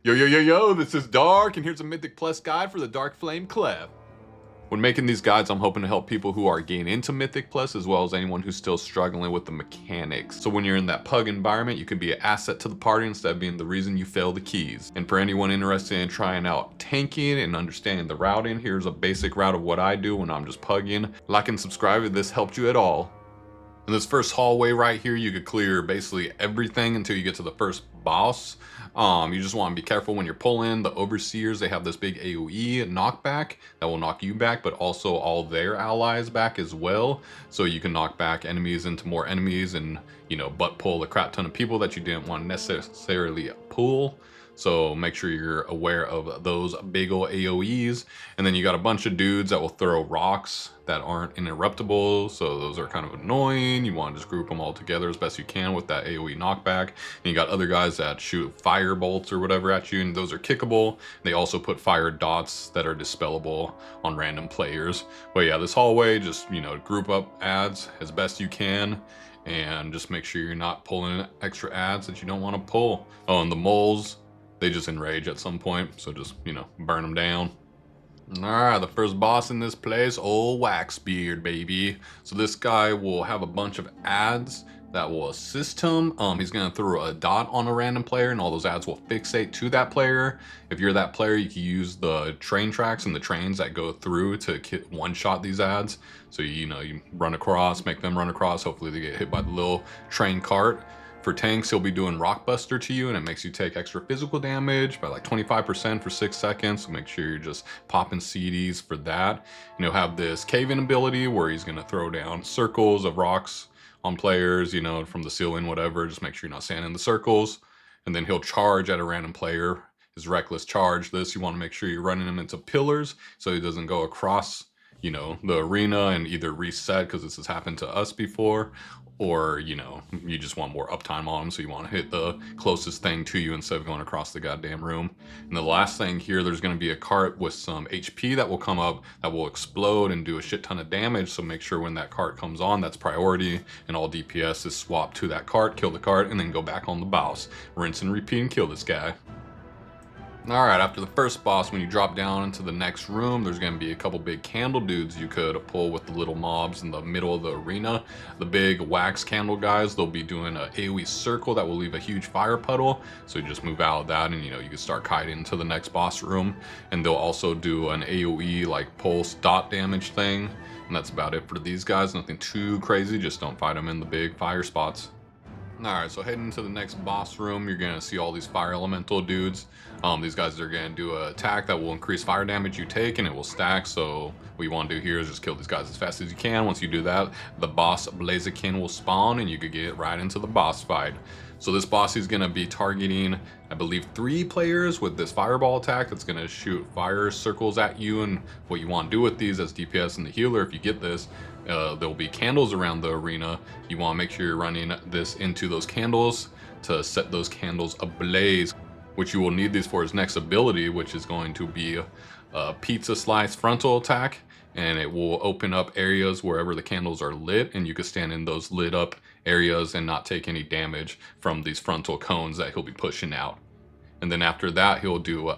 Yo, this is Dark, and here's a Mythic Plus guide for the Darkflame Cleft. When making these guides, I'm hoping to help people who are getting into Mythic Plus, as well as anyone who's still struggling with the mechanics. So when you're in that pug environment, you can be an asset to the party instead of being the reason you fail the keys. And for anyone interested in trying out tanking and understanding the routing, here's a basic route of what I do when I'm just pugging. Like and subscribe if this helped you at all. In this first hallway right here, you could clear basically everything until you get to the first boss. You just want to be careful when you're pulling. The Overseers, they have this big AoE knockback that will knock you back, but also all their allies back as well. So you can knock back enemies into more enemies and, butt pull a crap ton of people that you didn't want to necessarily pull. So make sure you're aware of those big ol' AoEs. And then you got a bunch of dudes that will throw rocks that aren't interruptible. So those are kind of annoying. You want to just group them all together as best you can with that AoE knockback. And you got other guys that shoot fire bolts or whatever at you, and those are kickable. They also put fire dots that are dispellable on random players. But yeah, this hallway, just, group up ads as best you can. And just make sure you're not pulling extra ads that you don't want to pull. Oh, and the moles, they just enrage at some point, so just, burn them down. Alright, the first boss in this place, Ol'Waxbeard, baby. So this guy will have a bunch of ads that will assist him. He's gonna throw a dot on a random player, and all those ads will fixate to that player. If you're that player, you can use the train tracks and the trains that go through to one-shot these ads. So you run across, make them run across. Hopefully they get hit by the little train cart. For tanks, he'll be doing Rockbuster to you, and it makes you take extra physical damage by like 25% for 6 seconds. So make sure you're just popping CDs for that. And he'll have this cave-in ability where he's gonna throw down circles of rocks on players, from the ceiling, whatever. Just make sure you're not standing in the circles. And then he'll charge at a random player. His reckless charge. This, you want to make sure you're running him into pillars so he doesn't go across, the arena and either reset, because this has happened to us before, or, you just want more uptime on them, so you want to hit the closest thing to you instead of going across the goddamn room. And the last thing here, there's going to be a cart with some HP that will come up that will explode and do a shit ton of damage, so make sure when that cart comes on, that's priority, and all DPS is swapped to that cart, kill the cart, and then go back on the boss. Rinse and repeat and kill this guy. Alright, after the first boss, when you drop down into the next room, there's going to be a couple big candle dudes you could pull with the little mobs in the middle of the arena. The big wax candle guys, they'll be doing an AoE circle that will leave a huge fire puddle. So you just move out of that and, you can start kiting to the next boss room. And they'll also do an AoE like pulse dot damage thing. And that's about it for these guys. Nothing too crazy, just don't fight them in the big fire spots. Alright, so heading to the next boss room, you're going to see all these fire elemental dudes. These guys are going to do an attack that will increase fire damage you take, and it will stack. So what you want to do here is just kill these guys as fast as you can. Once you do that, the Boss Blazikon will spawn, and you could get right into the boss fight. So this boss is going to be targeting, I believe, 3 players with this fireball attack that's going to shoot fire circles at you. And what you want to do with these as DPS and the healer, if you get this, there'll be candles around the arena. You want to make sure you're running this into those candles to set those candles ablaze, which you will need these for his next ability, which is going to be a pizza slice frontal attack. And it will open up areas wherever the candles are lit, and you can stand in those lit up areas and not take any damage from these frontal cones that he'll be pushing out. And then after that, he'll do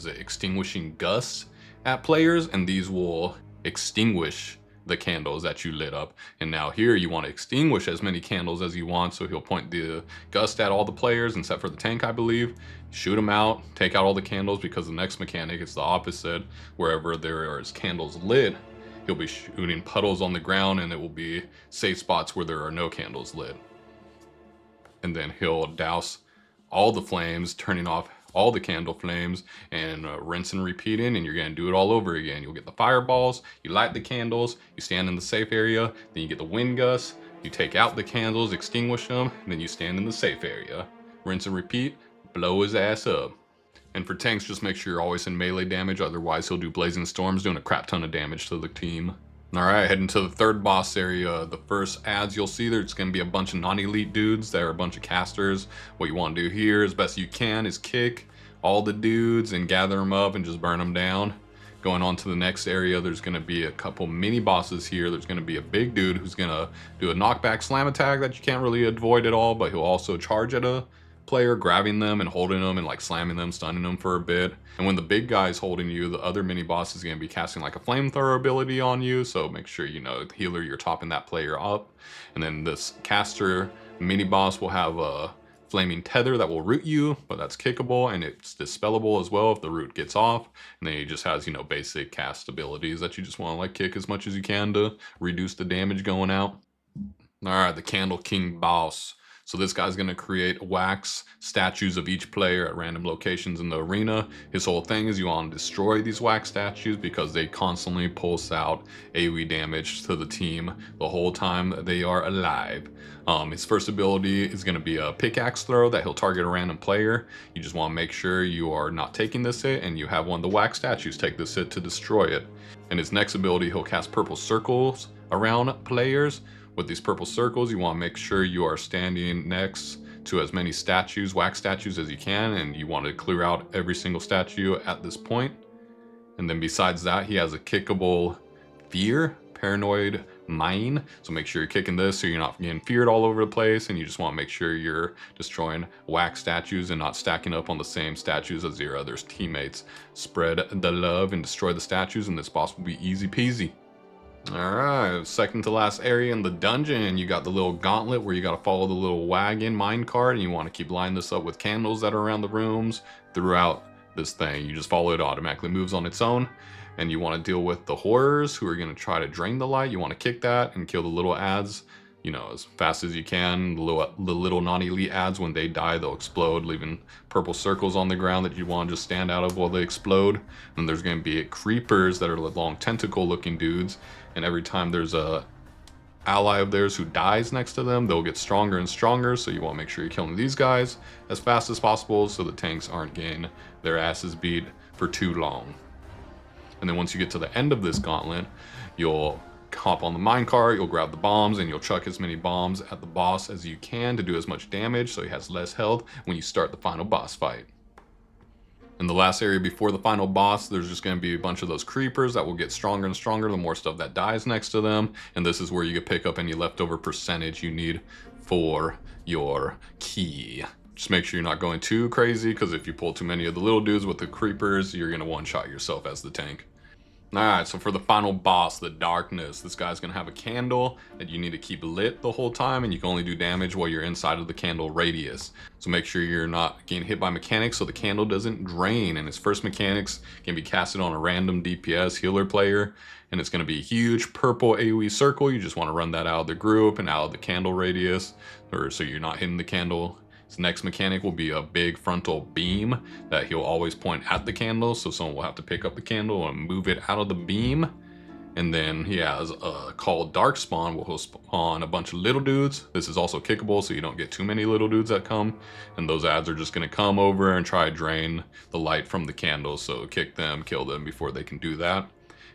extinguishing gusts at players, and these will extinguish the candles that you lit up. And now here you want to extinguish as many candles as you want, so he'll point the gust at all the players except for the tank, I believe, shoot them out, take out all the candles, because the next mechanic is the opposite. Wherever there is candles lit, he'll be shooting puddles on the ground, and it will be safe spots where there are no candles lit. And then he'll douse all the flames, turning off all the candle flames, and rinse and repeating, and you're going to do it all over again. You'll get the fireballs, you light the candles, you stand in the safe area, then you get the wind gusts, you take out the candles, extinguish them, and then you stand in the safe area. Rinse and repeat, blow his ass up. And for tanks, just make sure you're always in melee damage, otherwise he'll do blazing storms, doing a crap ton of damage to the team. Alright, heading to the third boss area. The first ads you'll see, there's going to be a bunch of non-elite dudes. They're a bunch of casters. What you want to do here, as best you can, is kick all the dudes and gather them up and just burn them down. Going on to the next area, there's going to be a couple mini bosses here. There's going to be a big dude who's going to do a knockback slam attack that you can't really avoid at all, but he'll also charge at a player, grabbing them and holding them and like slamming them, stunning them for a bit. And when the big guy's holding you, the other mini boss is going to be casting like a flamethrower ability on you. So make sure, you know, the healer, you're topping that player up. And then this caster mini boss will have a flaming tether that will root you, but that's kickable and it's dispellable as well if the root gets off. And then he just has, you know, basic cast abilities that you just want to like kick as much as you can to reduce the damage going out. All right, the Candle King boss. So this guy's going to create wax statues of each player at random locations in the arena. His whole thing is you want to destroy these wax statues because they constantly pulse out AoE damage to the team the whole time they are alive. His first ability is going to be a pickaxe throw that he'll target a random player. You just want to make sure you are not taking this hit and you have one of the wax statues take this hit to destroy it. And his next ability, he'll cast purple circles around players. With these purple circles, you want to make sure you are standing next to as many statues, wax statues as you can, and you want to clear out every single statue at this point. And then besides that, he has a kickable fear, paranoid mine. So make sure you're kicking this so you're not getting feared all over the place, and you just want to make sure you're destroying wax statues and not stacking up on the same statues as your other teammates. Spread the love and destroy the statues, and this boss will be easy peasy. Alright, second to last area in the dungeon, you got the little gauntlet where you got to follow the little wagon minecart, and you want to keep lining this up with candles that are around the rooms throughout this thing. You just follow it, automatically moves on its own, and you want to deal with the horrors who are going to try to drain the light. You want to kick that and kill the little ads, you know, as fast as you can. The little non-elite ads, when they die, they'll explode, leaving purple circles on the ground that you want to just stand out of while they explode. And there's going to be creepers that are long tentacle looking dudes, and every time there's a ally of theirs who dies next to them, they'll get stronger and stronger. So you want to make sure you're killing these guys as fast as possible so the tanks aren't getting their asses beat for too long. And then once you get to the end of this gauntlet, you'll hop on the minecart, you'll grab the bombs, and you'll chuck as many bombs at the boss as you can to do as much damage so he has less health when you start the final boss fight. In the last area before the final boss, there's just going to be a bunch of those creepers that will get stronger and stronger the more stuff that dies next to them. And this is where you can pick up any leftover percentage you need for your key. Just make sure you're not going too crazy, because if you pull too many of the little dudes with the creepers, you're going to one-shot yourself as the tank. Alright, so for the final boss, the darkness, this guy's going to have a candle that you need to keep lit the whole time, and you can only do damage while you're inside of the candle radius. So make sure you're not getting hit by mechanics so the candle doesn't drain, and his first mechanics can be casted on a random DPS healer player, and it's going to be a huge purple AoE circle. You just want to run that out of the group and out of the candle radius, or so you're not hitting the candle. His next mechanic will be a big frontal beam that he'll always point at the candle, so someone will have to pick up the candle and move it out of the beam. And then he has a called Dark Spawn, where he'll spawn a bunch of little dudes. This is also kickable, so you don't get too many little dudes that come. And those ads are just going to come over and try to drain the light from the candle, so kick them, kill them before they can do that.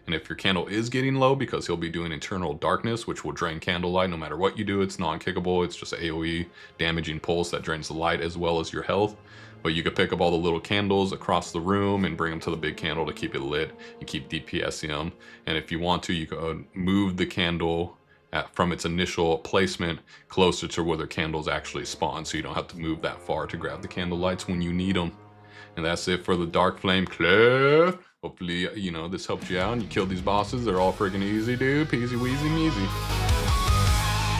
And if your candle is getting low, because he'll be doing internal darkness, which will drain candlelight no matter what you do, it's non-kickable, it's just AoE damaging pulse that drains the light as well as your health. But you could pick up all the little candles across the room and bring them to the big candle to keep it lit and keep DPSing them. And if you want to, you could move the candle from its initial placement closer to where the candles actually spawn, so you don't have to move that far to grab the candle lights when you need them. And that's it for the Darkflame Cleft. Hopefully, you know, this helped you out and you killed these bosses. They're all freaking easy, dude. Peasy, weasy, measy.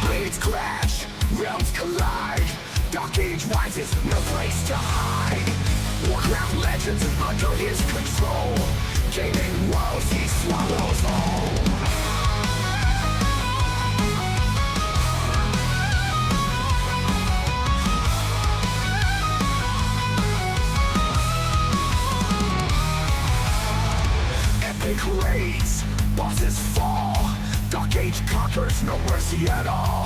Blades crash, realms collide. Dark Age rises, no place to hide. Warcraft legends under his control. Gaming worlds he swallows all. Epic raids, bosses fall. Dark Age conquers, no mercy at all.